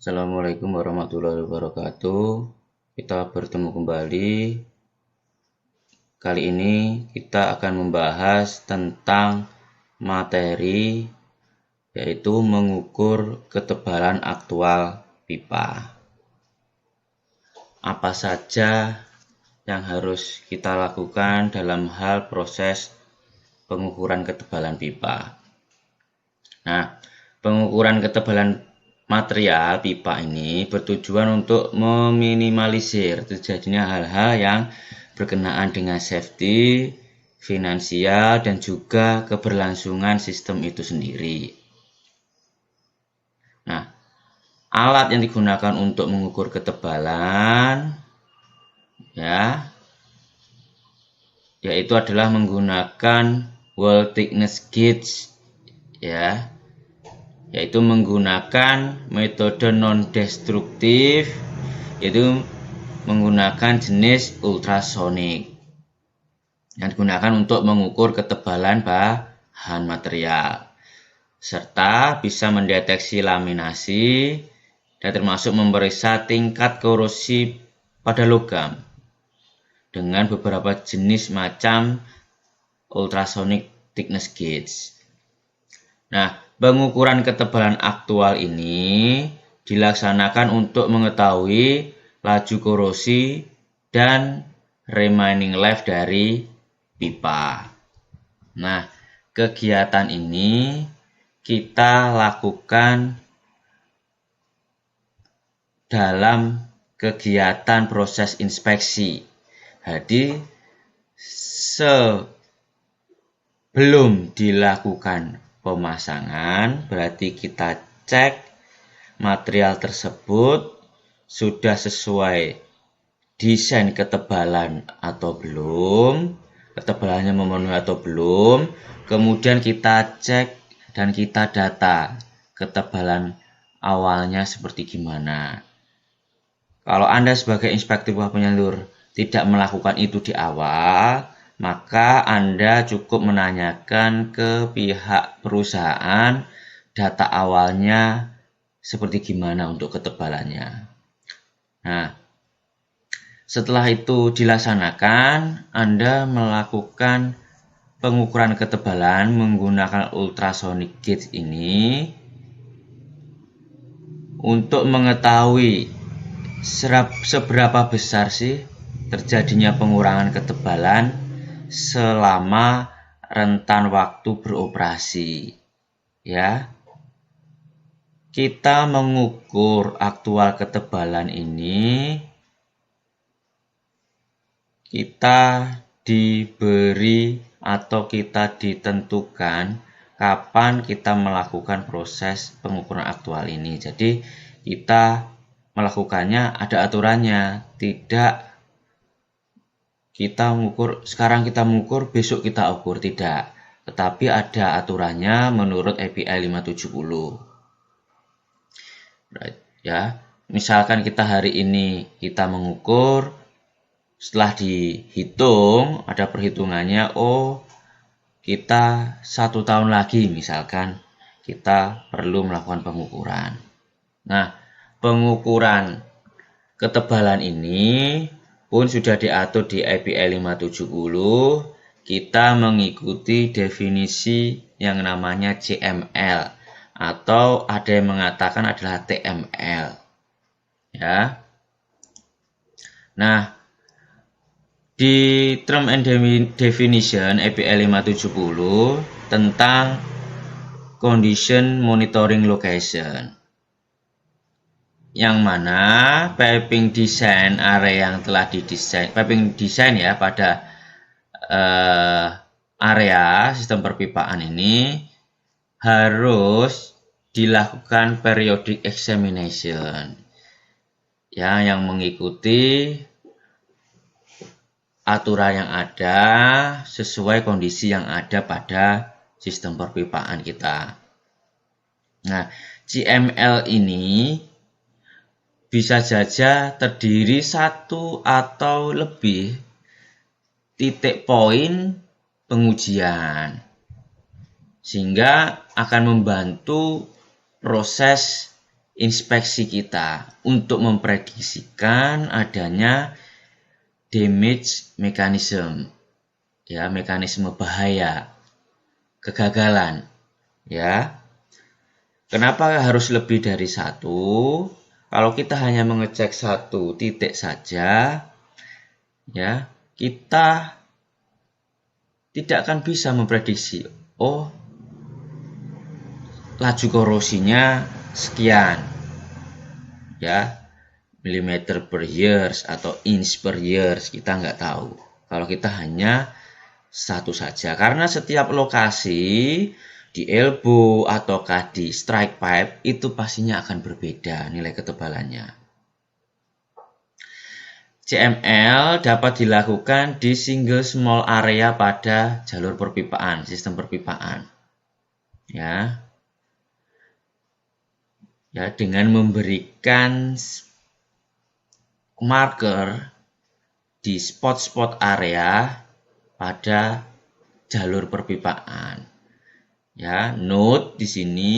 Assalamualaikum warahmatullahi wabarakatuh. Kita bertemu kembali. Kali ini kita akan membahas tentang materi, yaitu mengukur ketebalan aktual pipa. Apa saja yang harus kita lakukan dalam hal proses pengukuran ketebalan pipa? Nah, pengukuran ketebalan material pipa ini bertujuan untuk meminimalisir terjadinya hal-hal yang berkenaan dengan safety, finansial, dan juga keberlangsungan sistem itu sendiri. Nah, alat yang digunakan untuk mengukur ketebalan yaitu adalah menggunakan wall thickness gauge, yaitu menggunakan metode non-destruktif, yaitu menggunakan jenis ultrasonik yang digunakan untuk mengukur ketebalan bahan material, serta bisa mendeteksi laminasi dan termasuk memeriksa tingkat korosi pada logam dengan beberapa jenis macam ultrasonic thickness gauge. Nah, pengukuran ketebalan aktual ini dilaksanakan untuk mengetahui laju korosi dan remaining life dari pipa. Nah, kegiatan ini kita lakukan dalam kegiatan proses inspeksi. Jadi, sebelum dilakukan pemasangan, berarti kita cek material tersebut sudah sesuai desain ketebalan atau belum, ketebalannya memenuhi atau belum. Kemudian kita cek dan kita data ketebalan awalnya seperti gimana. Kalau Anda sebagai inspektur buah penyalur tidak melakukan itu di awal, maka Anda cukup menanyakan ke pihak perusahaan data awalnya seperti gimana untuk ketebalannya. Nah, setelah itu dilaksanakan, Anda melakukan pengukuran ketebalan menggunakan ultrasonic gauge ini untuk mengetahui seberapa besar sih terjadinya pengurangan ketebalan selama rentan waktu beroperasi. Kita mengukur aktual ketebalan ini, kita diberi atau kita ditentukan kapan kita melakukan proses pengukuran aktual ini. Jadi kita melakukannya ada aturannya, tidak kita mengukur sekarang kita mengukur besok kita ukur, tidak, tetapi ada aturannya menurut API 570. Misalkan kita hari ini kita mengukur, setelah dihitung ada perhitungannya, kita 1 tahun lagi misalkan kita perlu melakukan pengukuran. Nah, pengukuran ketebalan ini pun sudah diatur di API 570. Kita mengikuti definisi yang namanya CML atau ada yang mengatakan adalah TML. Nah, di Term and Definition API 570 tentang Condition Monitoring Location, yang mana piping design area yang telah didesain, piping design pada area sistem perpipaan ini harus dilakukan periodic examination, yang mengikuti aturan yang ada sesuai kondisi yang ada pada sistem perpipaan kita. Nah, CML ini bisa saja terdiri satu atau lebih titik poin pengujian, sehingga akan membantu proses inspeksi kita untuk memprediksikan adanya damage mechanism, ya, mekanisme bahaya, kegagalan, ya. Kenapa harus lebih dari satu? Kalau kita hanya mengecek satu titik saja, ya, kita tidak akan bisa memprediksi, oh, laju korosinya sekian, ya, millimeter per years atau inch per years, kita nggak tahu. Kalau kita hanya satu saja, karena setiap lokasi di elbow ataukah di strike pipe itu pastinya akan berbeda nilai ketebalannya. CML dapat dilakukan di single small area pada jalur perpipaan, sistem perpipaan. Ya, dengan memberikan marker di spot-spot area pada jalur perpipaan. Ya, note di sini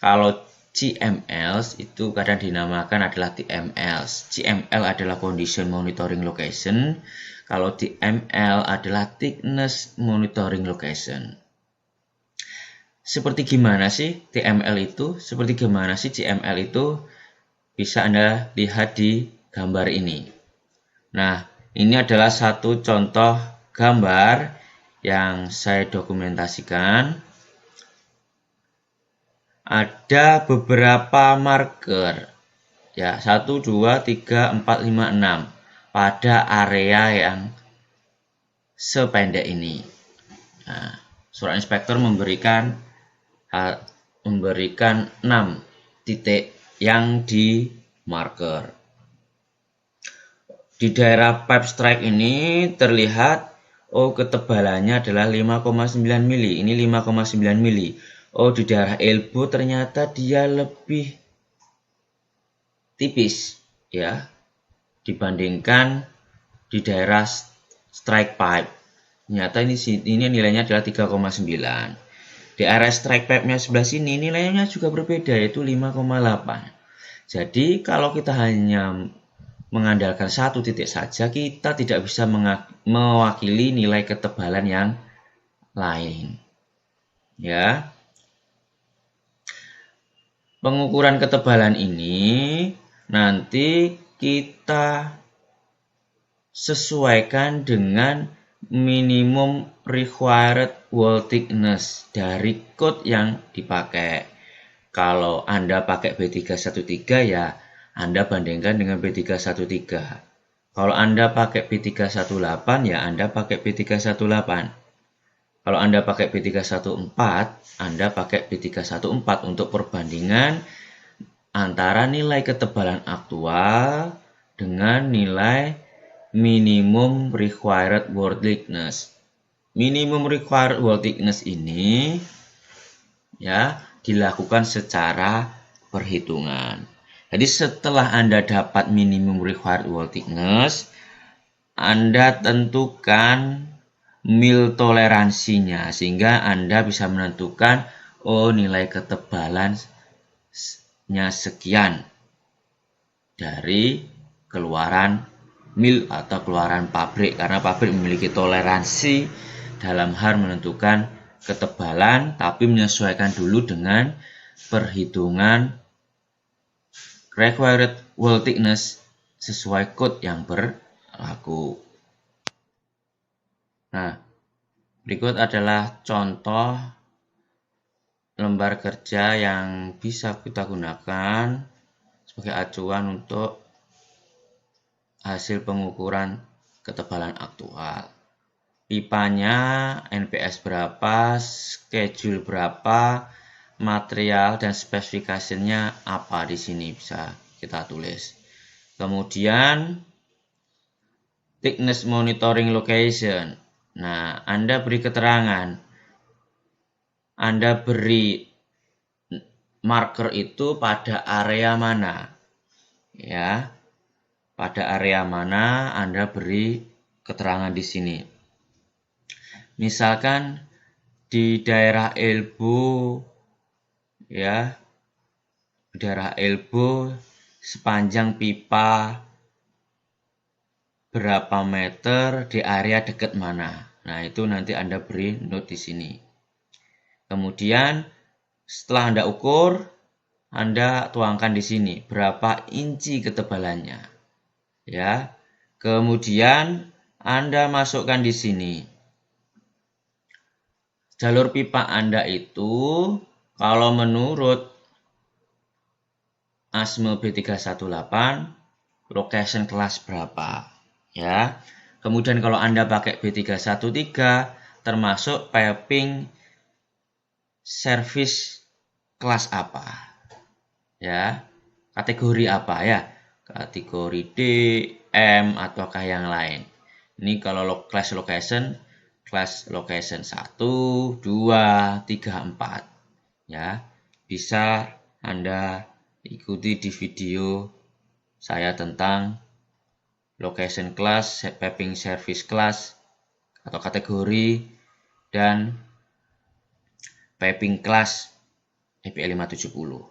kalau CMLs itu kadang dinamakan adalah TMLs. CML adalah Condition Monitoring Location. Kalau TML adalah Thickness Monitoring Location. Seperti gimana sih TML itu? Seperti gimana sih CML itu? Bisa Anda lihat di gambar ini. Nah, ini adalah satu contoh gambar yang saya dokumentasikan. Ada beberapa marker, ya, 1, 2, 3, 4, 5, 6 pada area yang sependek ini. Nah, surat inspektur memberikan 6 titik yang di marker. Di daerah pipe strike ini terlihat, oh, ketebalannya adalah 5,9 mili. Ini 5,9 mili. Oh, di daerah elbow ternyata dia lebih tipis, ya, dibandingkan di daerah strike pipe. Ternyata ini nilainya adalah 3,9. Di area strike pipe-nya sebelah sini nilainya juga berbeda, yaitu 5,8. Jadi kalau kita hanya mengandalkan satu titik saja, kita tidak bisa mewakili nilai ketebalan yang lain. Ya. Pengukuran ketebalan ini nanti kita sesuaikan dengan minimum required wall thickness dari code yang dipakai. Kalau Anda pakai B313, ya Anda bandingkan dengan B313. Kalau Anda pakai B318, ya Anda pakai B318. Kalau Anda pakai B314, Anda pakai B314 untuk perbandingan antara nilai ketebalan aktual dengan nilai minimum required wall thickness. Minimum required wall thickness ini, ya, dilakukan secara perhitungan. Jadi setelah Anda dapat minimum required wall thickness, Anda tentukan mil toleransinya sehingga Anda bisa menentukan, oh, nilai ketebalannya sekian dari keluaran mil atau keluaran pabrik, karena pabrik memiliki toleransi dalam hal menentukan ketebalan, tapi menyesuaikan dulu dengan perhitungan required wall thickness sesuai code yang berlaku. Nah, berikut adalah contoh lembar kerja yang bisa kita gunakan sebagai acuan untuk hasil pengukuran ketebalan aktual. Pipanya NPS berapa, schedule berapa, material dan spesifikasinya apa, di sini bisa kita tulis. Kemudian thickness monitoring location. Nah, Anda beri keterangan, Anda beri marker itu pada area mana, ya, pada area mana Anda beri keterangan di sini. Misalkan di daerah elbow, ya, daerah elbow, sepanjang pipa berapa meter di area dekat mana. Nah, itu nanti Anda beri note di sini. Kemudian setelah Anda ukur, Anda tuangkan di sini berapa inci ketebalannya. Ya. Kemudian Anda masukkan di sini. Jalur pipa Anda itu kalau menurut ASME B318 location kelas berapa, ya. Kemudian kalau Anda pakai B313 termasuk piping service kelas apa, ya, kategori apa, ya, kategori D, M, ataukah yang lain. Ini kalau class location 1, 2, 3, 4, ya. Bisa Anda ikuti di video saya tentang location class, piping service class atau kategori, dan piping class EPL 570.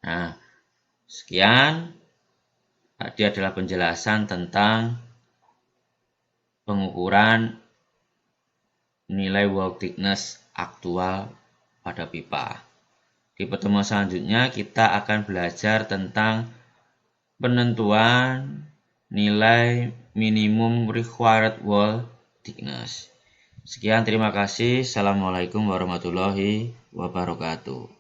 Nah, sekian tadi adalah penjelasan tentang pengukuran nilai wall thickness aktual pada pipa. Di pertemuan selanjutnya kita akan belajar tentang penentuan nilai minimum required wall thickness. Sekian, terima kasih. Assalamualaikum warahmatullahi wabarakatuh.